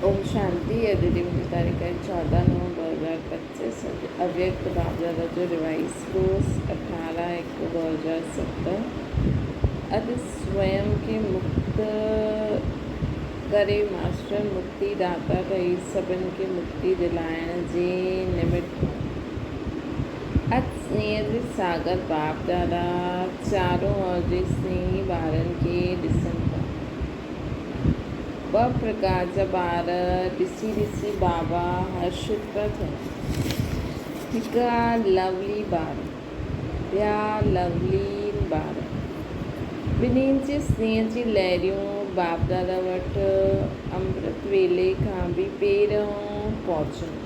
Om Shanti. Editing की तारीख है 14/9/2025। अव्यक्त बाबदादा जो रिवाइज कोर्स 18/1/2017। अति स्वयं के मुक्त करे मास्टर मुक्ति दाता रही सभिन के मुक्ति दिलाइण जे निमित्त अत स्नेह जे सागर बाप दादा चारों ओर जे स्नेही ॿारनि खे ॾिसनि था। ॿ प्रकार जा ॿार ॾिसी ॾिसी बाबा हर्षित पिया थियनि। हिकु आहे लवली ॿार, ॿिया लवलीन ॿार। ॿिन्हिनि जे स्नेह जी लहरियूं बाप दादा वटि अमृत वेले खां बि पहिरियों पहुचनि।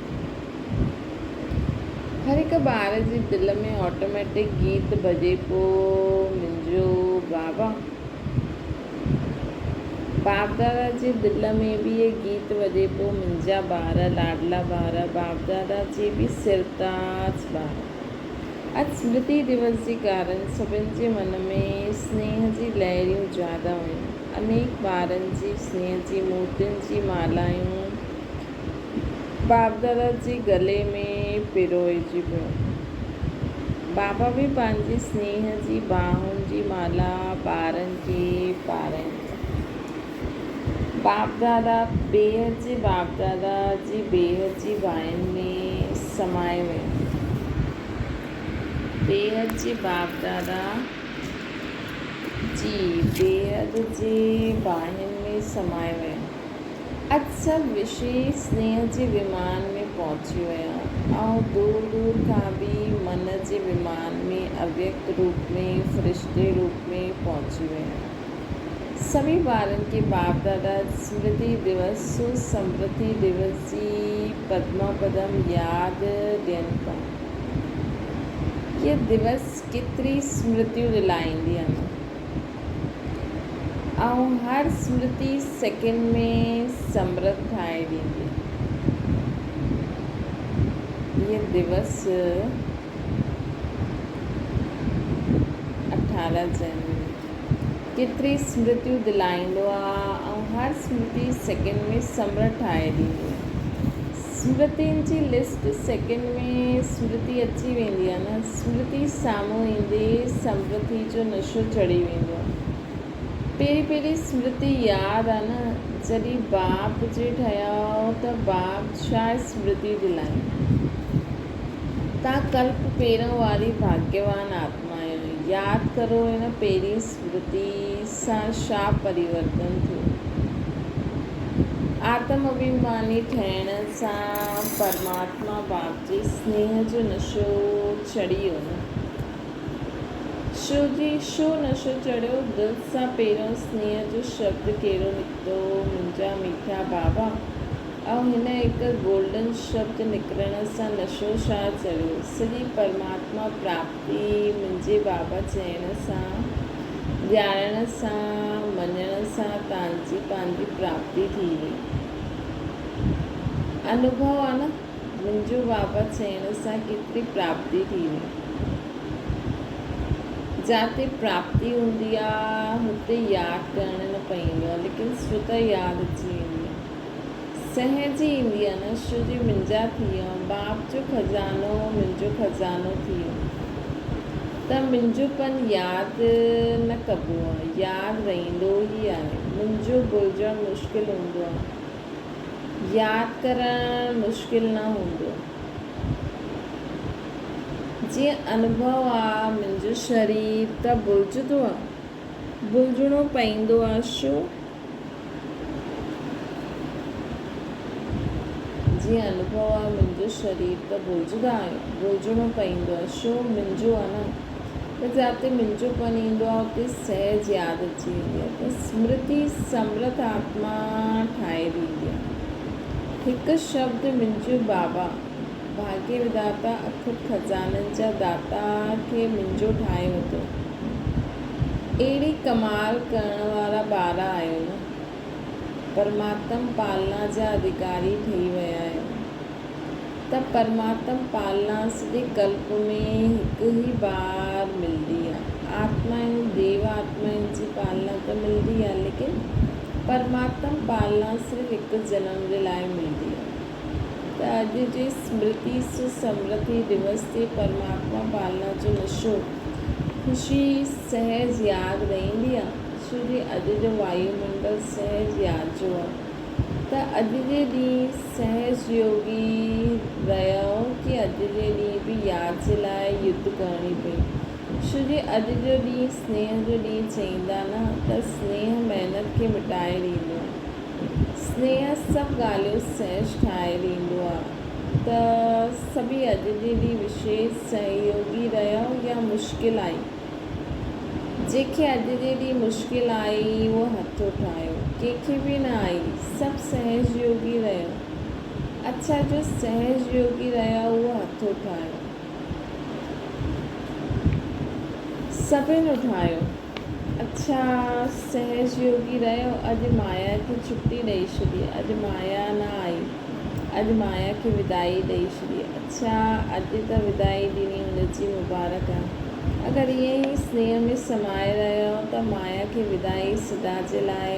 हर हिकु ॿार जे दिलि में ऑटोमेटिक गीत बजे पियो, मुंहिंजो बाबा। बाप दादा जे दिलि में बि इहे गीत वॼे पियो, मुंहिंजा ॿार, लाडला ॿार, बाप दादा जे बि सिरताज ॿार। अॼु स्मृति दिवस जे कारण सभिनि जे मन में स्नेह जी लहरियूं ज़्यादा हुयूं। अनेक ॿारनि जी स्नेह जी मूर्तियुनि जी मालायूं बाप दादा जे गले में पिरोइजी पियो। बाबा बि पंहिंजी स्नेह जी बाहुनि जी माला ॿारनि खे पाराइनि। बाप दादा बेहद जे बाप दादा जी बेहद जी बाहिनि में समाए विया। बेहद जे बाप दादा जी बेहद जे बाहिनि में समाए विया। अॼु सभु विशेष स्नेह जे विमान में पहुची विया ऐं दूर दूर खां बि मन जे विमान में अव्यक्त रूप में फ़रिश्ते रूप में पहुची विया। सभी ॿारनि खे बाप दादा स्मृति दिवस समृद्धि दिवस जी पद्मा पदम यादि ॾियनि था। इहे दिवस केतिरी स्मृतियूं दिलाईंदी आहिनि ऐं हर स्मृति सेकेंड में समृद्ध ठाहे ॾींदी। इहे दिवस 18 जनवरी केतिरी स्मृतियूं दिलाईंदो आहे ऐं हर स्मृति सेकेंड में समृद्ध ठाहे ॾींदो आहे। स्मृतियुनि जी लिस्ट सेकेंड में स्मृति अची वेंदी आहे न। स्मृति साम्हूं ईंदे समृद्धि जो नशो चढ़ी वेंदो आहे। पहिरीं स्मृति यादि आहे न, जॾहिं बाप जे ठहिया त बाप छा स्मृति दिलाई। तव्हां कल्प पहिरियों वारी भाग्यवान आत्मा आहियो। यादि करो हिन पहिरीं स्मृति सां छा परिवर्तन थियो। आत्म अभिमानी ठहिण सां परमात्मा बाप जे स्नेह जो नशो चढ़ी वियो न। छो नशो चढ़ियो। दिलि सां पहिरियों स्नेह जो शब्द कहिड़ो निकितो, मुंहिंजा मीठा बाबा। ऐं हिन हिकु गोल्डन शब्द निकिरण सां नशो छा चढ़ियो। सॼी परमात्मा प्राप्ति मुंहिंजे बाबा चइण सां, ॼाणण सां, मञण सां तव्हांजी पंहिंजी प्राप्ति थी वई। अनुभव आहे न, मुंहिंजो बाबा चइण सां केतिरी प्राप्ति थी वई। जिते प्राप्ति हूंदी आहे हुते यादि करणु न पवंदो आहे, लेकिन स्वतः यादि अची वेंदी आहे, सहज ई ईंदी आहे न। छो जो मुंहिंजा थी विया, बाप जो खज़ानो मुंहिंजो खज़ानो थी वियो त मुंहिंजोपन यादि न कबो आहे, यादि रहंदो ई आहे। मुंहिंजो भुलिजणु मुश्किल हूंदो आहे, यादि करणु मुश्किल न हूंदो। जीअं अनुभव आहे मुंहिंजो शरीर त भुलिजंदो आहे, भुलिजणो पवंदो आहे। छो? जीअं अनुभव आहे मुंहिंजो शरीर त भुलिजणो पवंदो आहे। छो? मुंहिंजो आहे न। त जिते मुंहिंजोपन ईंदो आहे उते सहज यादि अची वेंदी आहे। त स्मृति समृद्ध आत्मा ठाहे ॾींदी आहे। हिकु शब्द मुंहिंजो बाबा, भाग्य विधाता अखुट खज़ाननि जा दाता खे मुंहिंजो ठाहे वरितो। अहिड़ी कमाल करण वारा ॿार आहियो न। परमात्मा पालना जा अधिकारी ठही विया आहियो। त परमात्मा पालना सॼे कल्प में हिकु ई बार मिलंदी आहे। आत्माऊं देव आत्माउनि जी पालना त मिलंदी आहे, लेकिन परमात्मा पालना सिर्फ़ु हिकु जनम जे लाइ मिलंदी आहे। त अॼु जे स्मृति समृद्धि दिवस ते परमात्मा पालना जो नशो ख़ुशी सहज यादि रहंदी आहे, छो जो अॼु जो वायुमंडल सहज यादि जो आहे। त अॼु जे ॾींहुं सहज योगी रहियो कि अॼु जे ॾींहुं बि यादि जे लाइ युद्ध करणी पई, छो जो अॼु जो ॾींहुं स्नेह जो ॾींहुं चईंदा न, त स्नेह महिनत खे मिटाए ॾींदो आहे। स्नेह सभु ॻाल्हियूं सहज ठाहे ॾींदो आहे। त सभई अॼु जे ॾींहुं विशेष सहयोगी रहियो या मुश्किल आई, जंहिंखे अॼु जे ॾींहुं मुश्किल आई उहो हथु उठायो, कंहिंखे बि न आई, सभु सहज योगी रहियो। अच्छा, जो सहज योगी रहिया उहो हथु उठायो, सभिनि उठायो। अच्छा, सहज योगी रहियो, अॼु माया खे छुटी ॾेई छॾी, अॼु माया न आई, अॼु माया खे विदाई ॾेई छॾी। अच्छा, अॼु त विदाई ॾिनी, हुनजी मुबारक आहे। अगरि ईअं ई स्नेह में समाए रहियो त माया खे विदाई सदा जे लाइ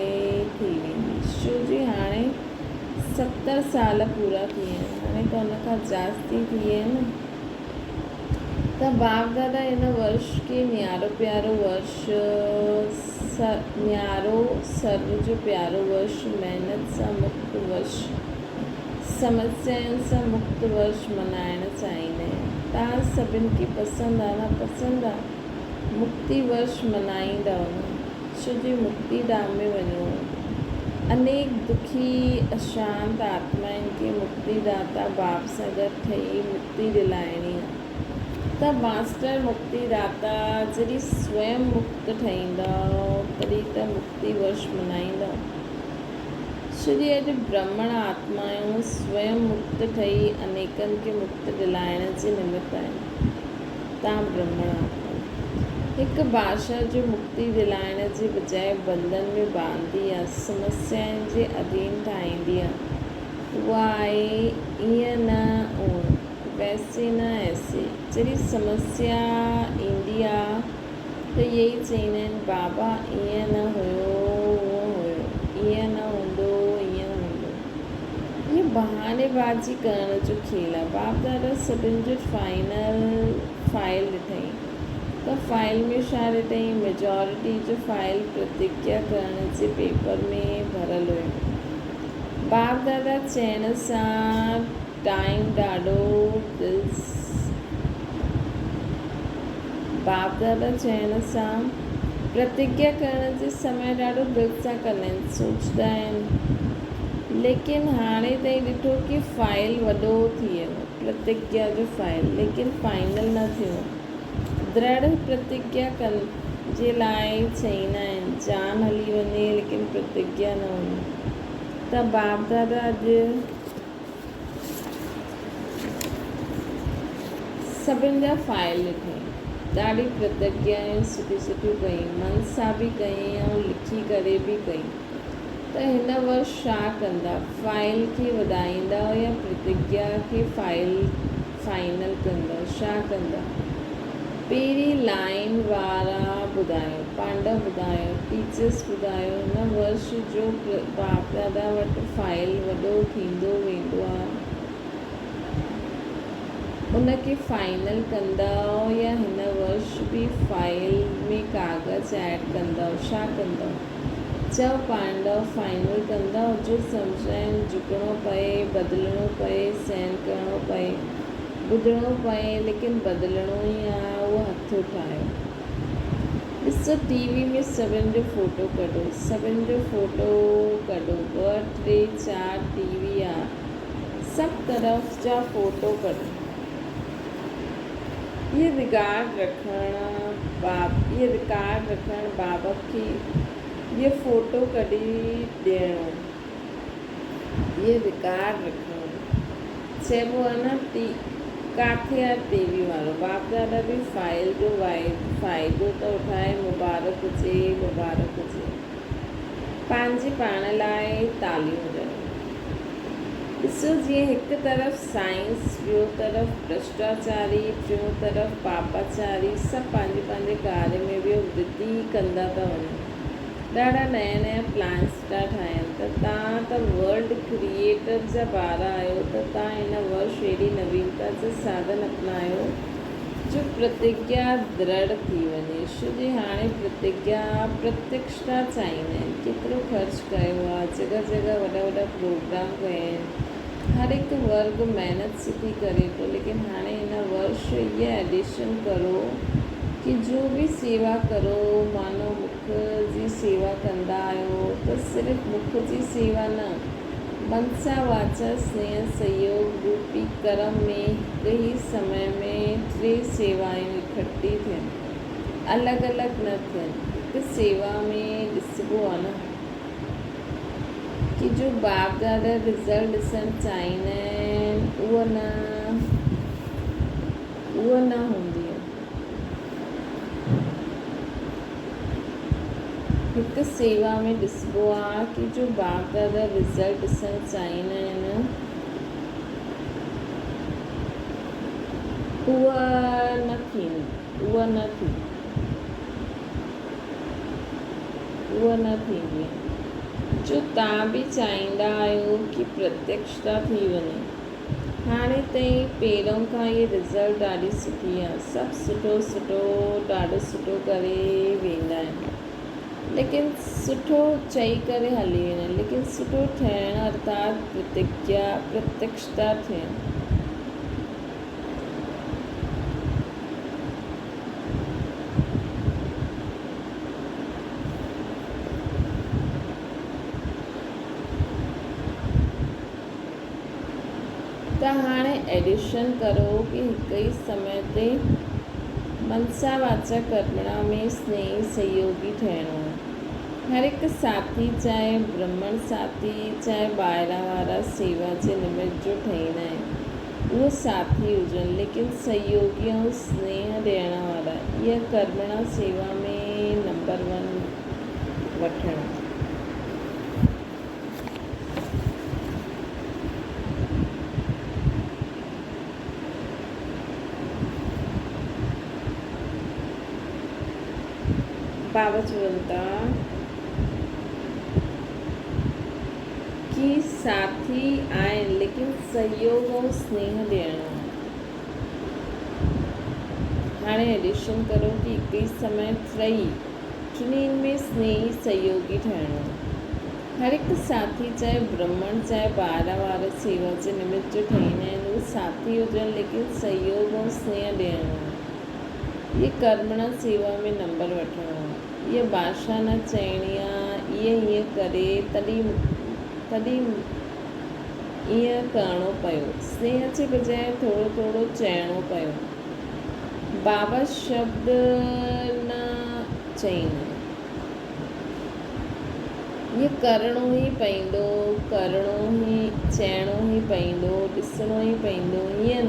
थी वेंदी, छो जो हाणे 70 साल पूरा थी विया आहिनि, हाणे त हुनखां जास्ती थी विया आहिनि। त बाप दादा हिन वर्ष खे न्यारो प्यारो वर्ष, न्यारो सर्व जो प्यारो वर्ष, महिनत सां मुक्त वर्ष, समस्याउनि सां मुक्त वर्ष मल्हाइणु चाहींदा आहिनि। तव्हां सभिनि खे पसंदि आहे न? पसंदि आहे। मुक्ति वर्ष मल्हाईंदव न, छो जो मुक्ति धाम में वञो। अनेक दुखी अशांत आत्माउनि खे मुक्तिदाता बाप सां गॾु ठही मुक्ति दिलाइणी आहे। त मास्टर मुक्तिदाता जॾहिं स्वयं मुक्त ठहींदव तॾहिं त मुक्ति वर्ष मल्हाईंदव, छो जो अॼु ब्राह्मण आत्माऊं स्वयं मुक्त ठही अनेकनि खे मुक्त दिलाइण जे निमित्त आहिनि। तव्हां ब्राह्मण आत्मा हिकु भाषा जो मुक्ति दिलाइण जे बजाए बंधन में बांधी आहे, समस्याउनि जे अधीन ठाहींदी आहे। उहा आहे ईअं न वैसे न ऐसे। जॾहिं समस्या ईंदी आहे त इहे ई चईंदा आहिनि, बाबा ईअं न हुयो, उहो हुयो, ईअं न हूंदो, ईअं हूंदो। इहे बहानेबाज़ी करण जो खेल आहे। बाप दादा सभिनि जो फाइल ॾिठई, त फाइल में छा ॾिठई? मेजॉरिटी जो फाइल प्रतिज्ञा करण जे पेपर में भरियलु हुयो। बाप दादा चइण सां टाइम ॾाढो बाप दादा चइण सां प्रतिज्ञा करण जे समय ॾाढो दिलि सां कंदा आहिनि, सोचंदा आहिनि। लेकिन हाणे ताईं ॾिठो कि फाइल वॾो थी वियो, प्रतिज्ञा जो फाइल, लेकिन फाइनल न थियो। दृढ़ प्रतिज्ञा जे लाइ चईंदा आहिनि, जान हली वञे लेकिन प्रतिज्ञा न वञे। त बाप दादा अॼु सभिनि जा फाइल ॾिठई, ॾाढी प्रतिज्ञाऊं सुठियूं सुठियूं कई, मन सां बि कई ऐं लिखी करे बि कई। त हिन वर्ष छा कंदा? फाइल खे वधाईंदा या प्रतिज्ञा खे फाइनल कंदा? छा कंदा? पहिरीं लाइन वारा ॿुधायो, पांडव ॿुधायो, टीचर्स ॿुधायो। हिन वर्ष जो बाप दादा वटि फाइल वॾो थींदो वेंदो आहे, उनखे फाइनल कंदव या हिन वर्ष बि फाइल में कागज़ ऐड कंदव? छा कंदव? चओ पांडव फाइनल कंदव। जो सम्झाइनि झुकणो पए, बदिलणो पए, सहन करिणो पए, ॿुधणो पए, लेकिन बदिलणो ई आहे, उहो हथु उठायो। ॾिसो टीवी में सभिनि जो फ़ोटो कढो, सभिनि जो फ़ोटो कढो, 2, 3, 4 टीवी आहे, सभु तरफ़ जा फ़ोटो कढो। इहे रिकॉर्ड रखणु बाबा खे इहे फ़ोटो कढी ॾियणो, इहे रिकॉर्ड रखणु चइबो आहे न। किथे आहे टीवी वारो? बाप दादा बि फाइल जो फ़ाइदो त उठाए, मुबारक हुजे, मुबारक हुजे। पंहिंजे पाण लाइ तालियूं ॾियणु। ॾिसो जीअं हिकु तरफ़ साइंस, ॿियो तरफ़ भ्रष्टाचारी, टियों तरफ़ पापाचारी, सभु पंहिंजे पंहिंजे कार्य में बि वृद्धि कंदा था वञनि। ॾाढा नया नया प्लान्स था ठाहिनि। त तव्हां त वर्ल्ड क्रिएटर जा ॿार आहियो, त तव्हां हिन वर्ष अहिड़ी नवीनता जा साधन अपनायो जो प्रतिज्ञा दृढ़ थी वञे। छो जे हाणे प्रतिज्ञा प्रत्यक्षता चाहींदा आहिनि। केतिरो ख़र्चु कयो आहे, जॻह जॻह वॾा वॾा प्रोग्राम कया आहिनि, हर हिकु वर्ग महिनत सुठी करे थो। लेकिन हाणे हिन वर्ष इहा एडिशन करो कि जो भी सेवा करो, मानो मुख जी सेवा कंदा आहियो त सिर्फ़ु मुख जी सेवा न, मनसा वाचा स्नेह सहयोग रूपी कर्म में हिकु ई समय में 3 सेवायूं इकट्ठी थियनि, अलॻि अलॻि न थियनि। हिकु सेवा में ॾिसबो आहे न कि जो बाप दादा रिज़ल्ट ॾिसणु चाहींदा आहिनि, उहा न हूंदी आहे। हिकु सेवा में ॾिसबो आहे कि जो बाप दादा रिज़ल्ट ॾिसणु चाहींदा आहिनि, उहा न थींदी आहे। जो तव्हां बि चाहींदा आहियो कि प्रत्यक्षता थी वञे। हाणे ताईं पहिरों खां इहे रिज़ल्ट ॾाढी सुठी आहे, सभु सुठो ॾाढो सुठो करे वेंदा आहिनि। लेकिन सुठो चई करे हली वेंदा आहिनि, लेकिन सुठो ठहिणु अर्थात प्रत्यक्षता थियणु। त हाणे एडिशन करो कि हिकु ई समय ते मनसा वाचा कर्मणा में स्नेही सहयोगी ठहिणो आहे। हर हिकु साथी, चाहे ब्रह्मण साथी, चाहे ॿाहिरां वारा सेवा जे निमित्त जो ठहींदा आहिनि, उहे साथी हुजनि, लेकिन सहयोगी ऐं स्नेह ॾियण वारा। इहा कर्मणा सेवा में नंबर 1 वठणु। बाबा चवनि था कि साथी आहिनि, लेकिन सहयोग ऐं स्नेह ॾियणो आहे। हाणे एडिशन करो कि हिकु ई समय टिनी में स्नेही सहयोगी ठहिणो आहे। हर हिकु साथी, चाहे ब्रह्मण, चाहे ॿाहिरां वारा सेवा जे निमित्त जो ठहींदा आहिनि, उहे साथी हुजनि, लेकिन सहयोग ऐं स्नेह ॾियणो आहे। इहे कर्मणा सेवा में नंबर वठणो आहे। इहा भाषा न चइणी आहे, ईअं करे तॾहिं ईअं करिणो पियो। स्नेह जे बजाए थोरो थोरो चइणो पियो। बाबा शब्द न चईंदा, ईअं करिणो ई पवंदो, चइणो ई पवंदो, ॾिसणो ई पवंदो, ईअं न।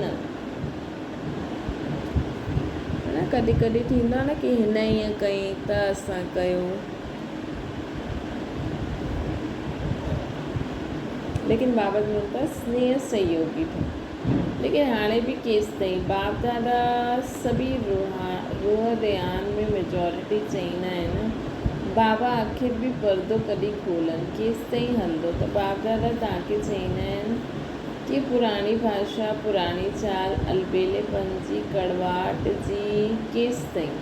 कॾहिं कॾहिं थींदो आहे न कि हिन ईअं कई त असां कयूं, लेकिन बाबा चवनि था स्नेह सहयोगी ठहियो। लेकिन हाणे बि केसि ताईं बाप दादा सभी रूह रियान में मेजॉरिटी चईंदा आहिनि, बाबा आख़िर बि पर्दो कॾहिं खोलनि, केसि ताईं हलंदो। त बाप दादा तव्हांखे चईंदा आहिनि कि पुराणी भाषा, पुराणी चाल, अलबेलेपन जी, कड़वाहट जी केसि ताईं।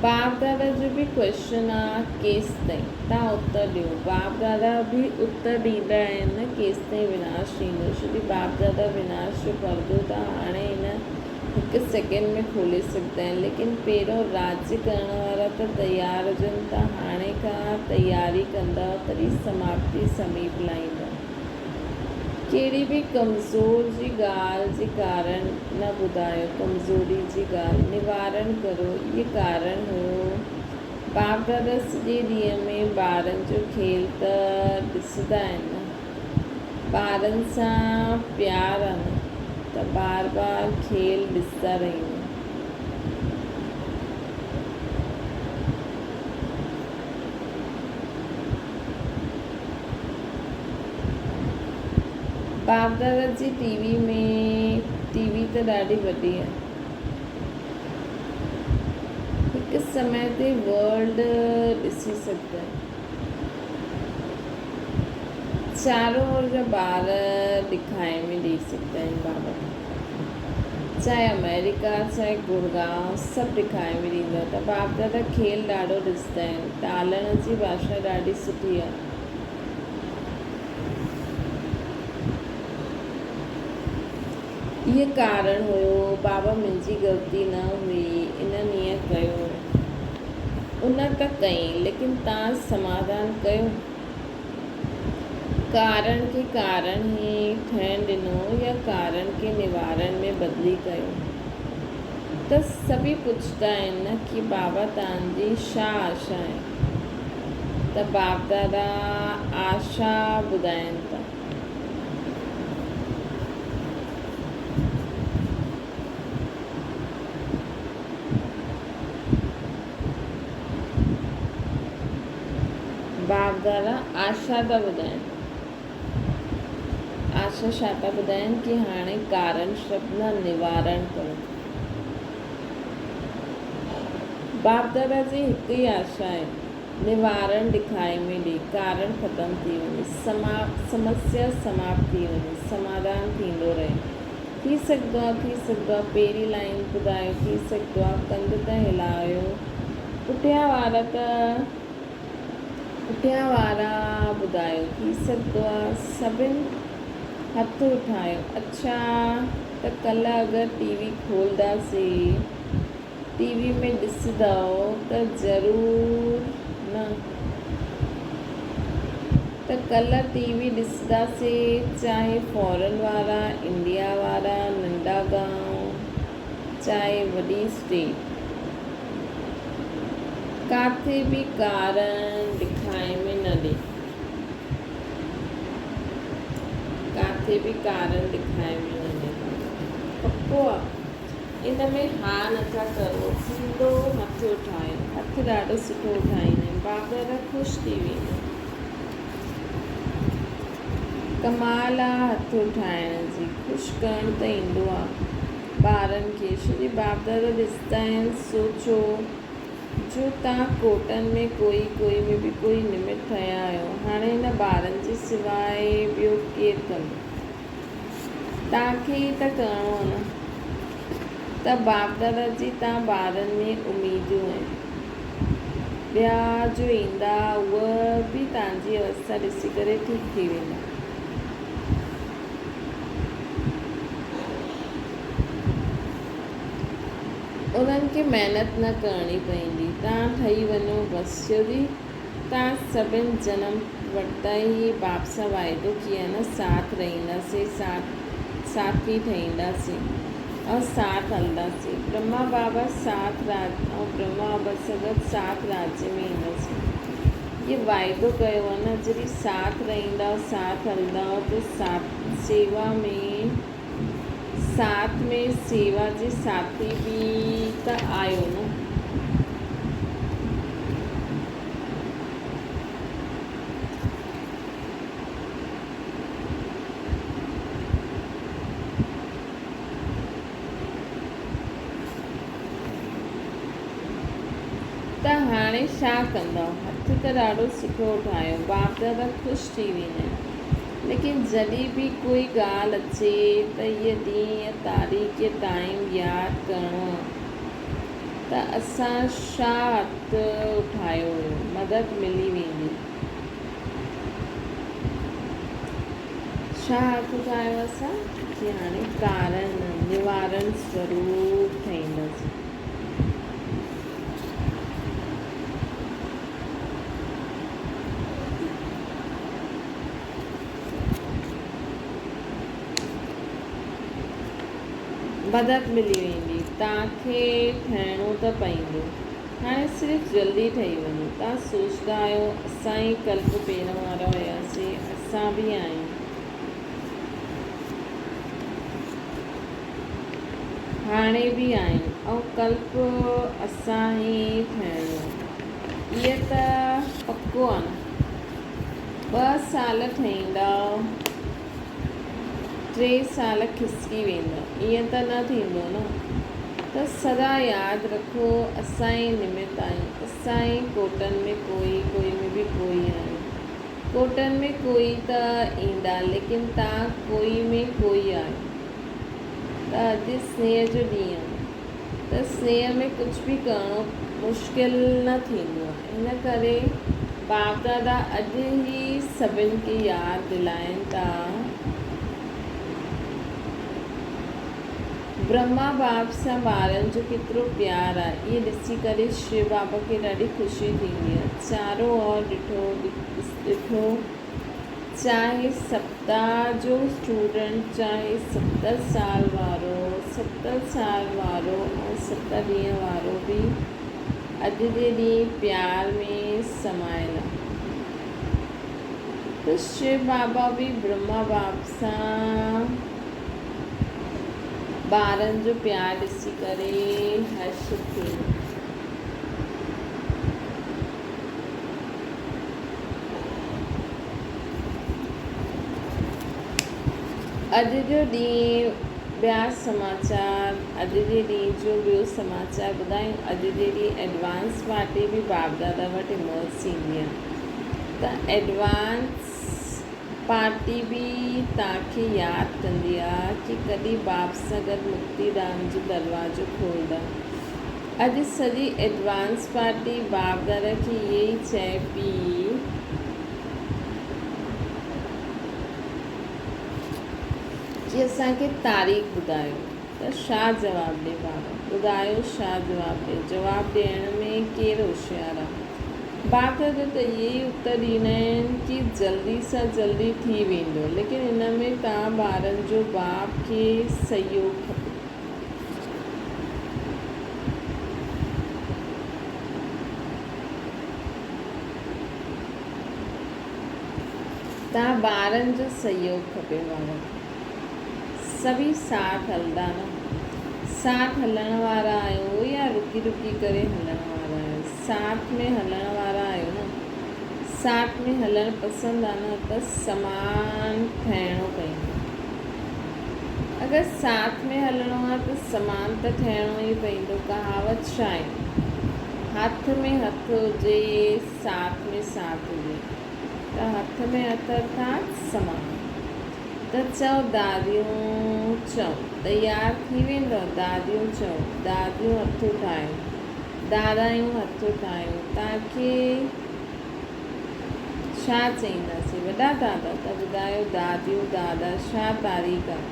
बाप दादा जो बि क्वेश्चन आहे केसि ताईं, तव्हां उत्तर ॾियो। बाप दादा बि उत्तर ॾींदा आहिनि केसि ताईं विनाश थींदो। छो कि बाप दादा विनाश जो पर्दो त हाणे हिन हिकु सेकेंड में खोले सघंदा आहिनि, लेकिन पहिरों राज्य करण वारा त तयारु हुजनि। त हाणे खां तयारी कंदा, तॾहिं समाप्ति समीप लाहींदा। कहिड़ी बि कमज़ोर जी ॻाल्हि जे कारण न ॿुधायो, कमज़ोरी जी ॻाल्हि निवारण करो। इहे कारण हुओ। बाप दादा सॼे ॾींहं में ॿारनि जो खेल त ॾिसंदा आहिनि न, ॿारनि सां प्यार आहे न, त बार बार खेल ॾिसंदा रहींदा। बाप दादा जी टीवी त ॾाढी वॾी आहे। समय ते वर्ल्ड ॾिसी सघंदा आहिनि। चारों ओर जा ॿार ॾेखारे में ॾेई सघंदा आहिनि बाबा, चाहे अमेरिका चाहे गुड़गांव सभु ॾेखारे में ॾींदो आहे। त बाप दादा खेल ॾाढो ॾिसंदा आहिनि। टालण जी भाषा ॾाढी सुठी आहे। इहे कारण हुयो, बाबा मुंहिंजी ग़लती न हुई, इन्हनि ईअं कयो, उन त कई, लेकिन तव्हां समाधान कयो। कारण खे कारण ई ठहणु ॾिनो या कारण खे निवारण में बदिली कयो। त सभी पुछंदा आहिनि न कि बाबा तव्हांजी छा आशा आहे? त बाप दादा आशा ॿुधाइनि था। बाप दादा आशा था ॿुधाइनि। आशा छा था ॿुधाइनि कि हाणे कारण शब्द न निवारण करो। बाप दादा जी हिकु ई आशा आहे, निवारण ॾेखारे में ॾे, कारण ख़तमु थी वञे, समस्या समाप्त थी वञे, समाधान थींदो रहे। थी सघंदो आहे पहिरीं लाइन ॿुधायो, थी सघंदो आहे कंध त हिलायो, पुठियां वारा ॿुधायो, थी सघंदो आहे सभिनि हथ उठायो। अच्छा, त कल्ह अगरि टीवी खोलंदासीं, टीवी में ॾिसंदव त ज़रूरु न, त कल्ह टीवी ॾिसंदासीं, चाहे फॉरेन वारा, इंडिया वारा, नंढा गांव, चाहे वॾी स्टेट, काथे बि कारण ॾेखारे में न ॾे, काथे बि कारण ॾेखारे में न ॾे। पक्को आहे, इन में हा नथा करो, थींदो हथ उठायो। हथ ॾाढो सुठो उठाईंदा आहिनि, बाप दादा ख़ुशि थी वेंदा आहिनि। कमाल आहे हथ उठाइण जी, ख़ुशि करणु त ईंदो आहे ॿारनि खे। छोकी बाप दादा ॾिसंदा आहिनि। सोचो, जो तव्हां कोटनि में कोई में बि कोई निमित ठहिया आहियो, हाणे हिन ॿारनि जे सवाइ ॿियो केरु कंदो? तव्हांखे ई त करिणो आहे न। त बाप दादा जी तव्हां ॿारनि में उमेदूं आहिनि, ॿिया जो ईंदा उहा बि तव्हांजी अवस्था ॾिसी करे ठीकु थी वेंदा। उन्हनि खे महिनत न करणी पवंदी, तव्हां ठही वञो बसि। छोकी तव्हां सभिनि जनम वरिता ई बाप सां वाइदो किया न, साथ रहंदासीं, साथी ठहींदासीं और साथ हलंदासीं। ब्रह्मा बाबा साथ राज ऐं ब्रह्मा बाबा सां गॾु साथ राज्य में ईंदासीं। ये वाइदो कयो आहे न, जॾहिं साथ रहंदा, साथ हलंदा त साथ में सेवा जे साथी बि त आयो न। त हाणे छा कंदव? हथ त ॾाढो सुठो उठायो, बाप दादा ख़ुशि थी वेंदा आहिनि। लेकिन जॾहिं बि कोई ॻाल्हि अचे त इहे ॾींहुं या तारीख़ या टाइम यादि करिणो आहे त असां छा हथ उठायो हुयो, मदद मिली वेंदी। छा हथ उठायो असां? कि हाणे कारण निवारण स्वरूप ठहींदासीं। मदद मिली वेंदी। तव्हांखे ठहिणो त पवंदो, हाणे सिर्फ़ु जल्दी ठही वञो। तव्हां सोचंदा आहियो असां ई कल्प पहिरों वारा हुयासीं, असां बि आहियूं, हाणे बि आहियूं ऐं कल्प असां ई ठहिणो। इहा त पक्को आहे न। 2 साल ठहींदा, 3 साल खिसकी वेंदा, ईअं त न थींदो न। त सदा यादि रखो असांजी निमित आहियूं, असांजी कोटनि में कोई में बि कोई आहियूं। कोटनि में कोई त ईंदा, लेकिन तव्हां कोई में कोई आहियो। त अॼु स्नेह जो ॾींहुं आहे, त स्नेह में कुझु बि करणो मुश्किल न थींदो आहे। हिन करे बाप दादा अॼु ई सभिनि खे यादि दिलाइनि था ब्रह्मा बाप सां ॿारनि जो केतिरो प्यारु आहे। इहे ॾिसी करे शिव बाबा खे ॾाढी ख़ुशी थींदी आहे। चारों ओर ॾिठो चाहे सप्ताह जो स्टूडेंट, चाहे 70 साल वारो, 70 साल वारो ऐं 7 ॾींहं वारो बि अॼु जे ॾींहुं प्यार में समायल आहे। त शिव बाबा बि ब्रह्मा बाप सां ॿारनि जो प्यारु ॾिसी करे हर्षित थींदा। अॼु जो ॾींहुं ॿिया समाचार, अॼु जे ॾींहुं जो ॿियो समाचार ॿुधायूं। अॼु जे ॾींहुं एडवांस पार्टी बि बाप दादा वटि मौज थींदी आहे। त एडवांस पार्टी बि तव्हांखे यादि कंदी आहे कि कॾहिं बाप सां गॾु मुक्तिधाम जो दरवाज़ो खोलंदा। अॼु सॼी एडवांस पार्टी बाप दादा खे इहे ई चए पई कि असांखे तारीख़ ॿुधायो। त छा जवाबु ॾिए बाबा? ॿुधायो छा जवाबु ॾिए? जवाबु ॾियण में केरु होशियारु आहे? बाप दादा त इहे ई उत्तर ॾींदा आहिनि कि जल्दी सां जल्दी थी वेंदो, लेकिन इन में तव्हां ॿारनि जो बाप खे सहयोग खपे। तव्हां ॿारनि जो सहयोग खपे। बाबा सभी साथ हलंदा न, साथ हलण वारा आहियो या रुकी रुकी करे हलण वारा आहियो? साथ में हलण वारा आहियो न। साथ में हलणु पसंदि आहे न, त समान ठहिणो पवंदो। अगरि साथ में हलणो आहे त समान त ठहिणो ई पवंदो। कहावत छा आहे? हथ में हथ हुजे, साथ में साथ हुजे। त हथ में हथ अर्थात समान। त चओ दादियूं, चओ तयारु थी वेंदो। दादियूं चओ, दादियूं हथु ठाहियो, दादायूं हथु ठाहियो। तव्हांखे छा चईंदासीं? वॾा दादा त ॿुधायो, दादियूं दादा छा तारीख़ आहे?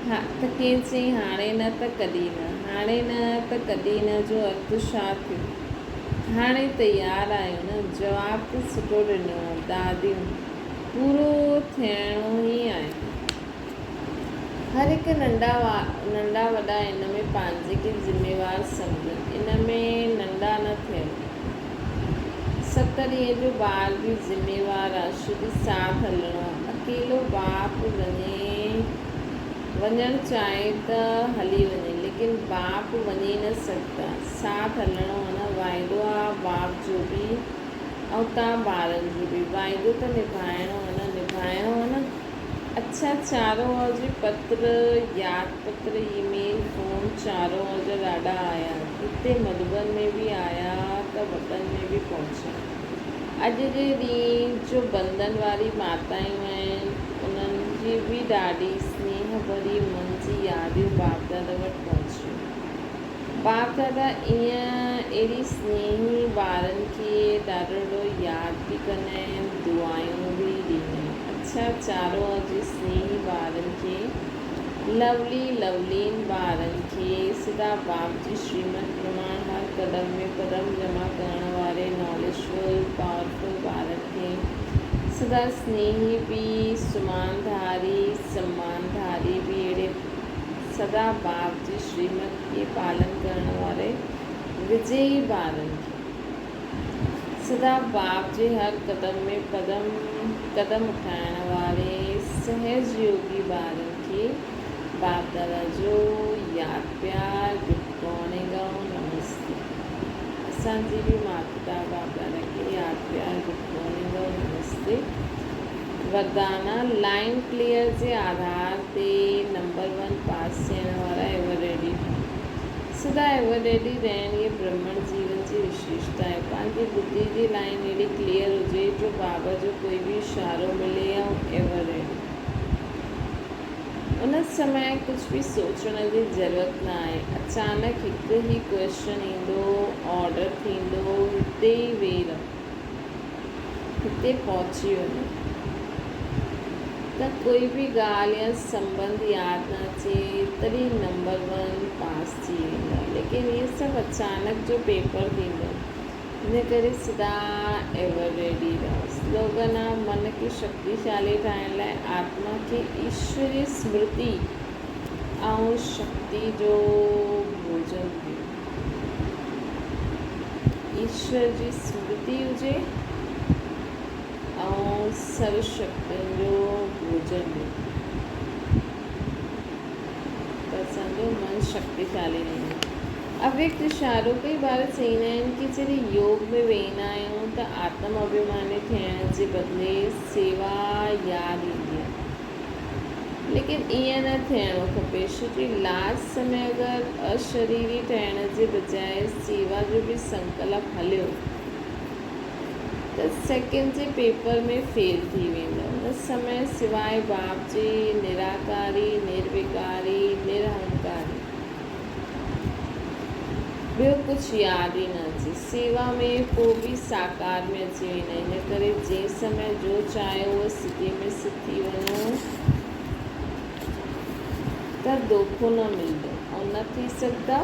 हा त केरु चई हाणे न त कॾहिं न। हाणे न त कॾहिं न जो अर्थ छा थियो? हाणे तयारु आहियो न। जवाबु त सुठो ॾिनो। दादियूं पूरो थियणो ई आहे। हर हिकु नंढा वॾा इन में पंहिंजे खे ज़िम्मेवार सम्झनि। इन में नंढा न थियनि। 7 ॾींहं जो ॿार बि ज़िम्मेवार आहे। शुद्ध साथ हलणो आहे। अकेलो बाप वञणु चाहे त हली वञे, लेकिन बाप वञी न सघंदा। साथ हलणो आहे न। वाइदो आहे बाप जो बि ऐं तव्हां ॿारनि जो बि। वाइदो त निभाइणो आहे न, निभाइणो आहे न। अच्छा, चारों ओर जे पत्र, यादि पत्र, ईमेल, फ़ोन चारों ओर जा ॾाढा आया। हिते मधुबन में बि आया त वतन में बि पहुचा। अॼु जे ॾींहुं जो बंधन वारी मातायूं आहिनि, उन्हनि जी बि ॾाढी स्नेह भरी मन जी यादियूं बाप दादा वटि पहुचियूं। बाप दादा अहिड़ी स्नेही ॿारनि खे ॾाढो यादि बि कंदा आहिनि, दुआयूं बि ॾींदा आहिनि। अच्छा, चारों ओर जे स्नेही ॿारनि खे, लवलीन ॿारनि खे सदा बाप जी श्रीमत प्रमाण हर कदम में कदम जमा करण वारे नॉलेजफुल पावरफुल ॿारनि खे, सदा स्नेही बि, सुमानधारी सम्मानधारी बि, अहिड़े सदा बाप जी श्रीमत के पालन करण वारे विजयी ॿारनि खे, सदा बाप जे हर कदम में कदम उठाइण वारे सहजयोगी ॿारनि खे बाप दादा जो यादि प्यार, गुड मॉर्निंग ऐं नमस्ते। असांजी बि माता पिता बाप दादा खे यादि प्यार, गुड मॉर्निंग ऐं नमस्ते। वरदाना लाइन क्लियर जे आधार ते नंबर 1 पास थियण वारा एवर रेडी। सदा एवर रेडी रहण ये ब्राह्मण जीवन जी विशेषता है। पंहिंजी बुद्धि जी लाइन अहिड़ी क्लियर हुजे जो बाबा जो कोई भी इशारो मिले ऐं एवर रेडी। उन समय कुछ भी सोचण जी ज़रूरत न आहे। अचानक हिकु ई क्वेश्चन ईंदो, ऑर्डर थींदो, हिते ई वेही रहो, हिते पहुची वञो। त कोई भी ॻाल्हि या संबंध यादि न अचे तॾहिं नंबर 1 पास थी वेंदा। लेकिन इहे सभु अचानक जो पेपर थींदो, हिन करे सदा एवर रेडी रहो। स्लोगन आहे मन खे शक्तिशाली ठाहिण लाइ आत्मा खे ईश्वरीय स्मृति ऐं शक्ति जो भोजन ॾियो। ईश्वर जी स्मृति हुजे ऐं सर्वशक्तियुनि जो भोजन ॾियो त असांजो मन शक्तिशाली रहंदो। अव्यक्त इशारो कई बार चईंदा आहिनि कि जॾहिं योग में वेहींदा आहियूं त आत्म अभिमानी थियण जे बदिले सेवा यादि ईंदी आहे। लेकिन ईअं न थियणो खपे, छोकी लास्ट समय अगरि अशरीरी ठहिण जे बजाए सेवा जो बि संकल्प हलियो त सेकेंड जे पेपर में फेल थी वेंदो। उन समय सवाइ बाप जी निराकारी, निर्विकारी, निरहंकारी ॿियो कुझु यादि ई न अचे। सेवा में पोइ बि साकार में अची वेंदा। इन करे जंहिं समय जो चाहियो उहा स्थिति में स्थित थी वञो त धोखो न मिलंदो, ऐं न थी सघंदा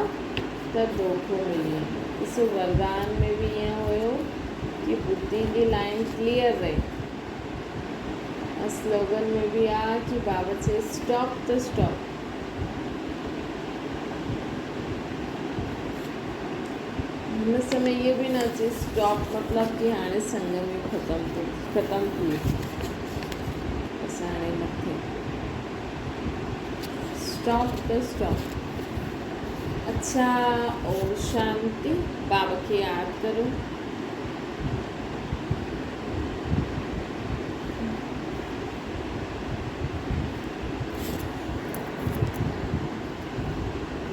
त धोखो मिली वेंदो। ॾिसो वरदान में बि ईअं हुयो कि बुद्धि जी लाइन क्लियर रहे। स्लोगन में भी आ कि बाबा चए स्टॉप त स्टॉप। हिन समय ये भी न अचे स्टॉप मतलब कि हाणे संगम ख़त्म थी असां हाणे मथे। स्टॉप त स्टॉप। अच्छा, ओम शांति। बाबा खे यादि करो।